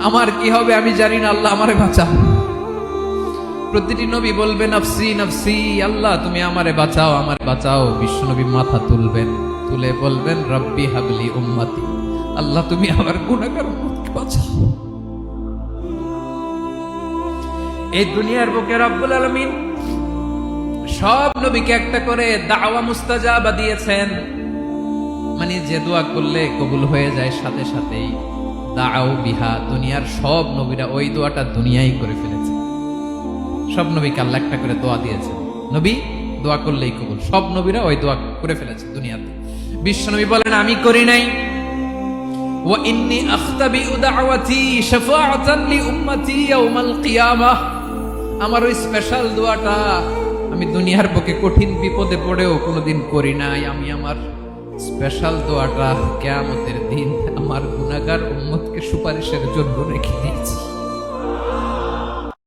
আমার কি হবে আমি জানি না, আল্লাহ আমারে বাঁচাও। প্রতিটি নবী বলবে নাফসি নাফসি, আল্লাহ তুমি আমারে বাঁচাও, আমারে বাঁচাও। বিশ্ব নবী মাথা তুলবেন, তুলে বলবেন রব্বি হাবলি উম্মতি, আল্লাহ তুমি আমার গুনাহগার উম্মতকে বাঁচাও। এই দুনিয়ার বুকে রব্বুল আলামিন সব নবীকে একটা করে দাওয়া মুস্তাজাবা দিয়েছেন, মানে যে দোয়া করলে কবুল হয়ে যায় সাথে সাথেই। দাও বিহা, দুনিয়ার সব নবীরা ওই দোয়াটা দুনিয়ায় করে ফেলেছে। সব নবীকে আল্লাহ একটা করে দোয়া দিয়েছে, নবী দোয়া করলেই কবুল। সব নবীরা ওই দোয়া করে ফেলেছে দুনিয়াতে। বিশ্ব নবী বলেন আমি করি নাই। ওয়া ইন্নী আখতাবিউ দাওয়াতি শাফাআতান লি উম্মতি ইয়াউমাল কিয়ামাহ, আমার ওই স্পেশাল দোয়াটা আমি দুনিয়ার বুকে কঠিন বিপদে পড়েও কোনোদিন করি নাই। আমি আমার স্পেশাল দোয়াটা কিয়ামতের দিন আমার গুনাহগার উম্মতকে সুপারিশের জন্য রেখে দিয়েছি।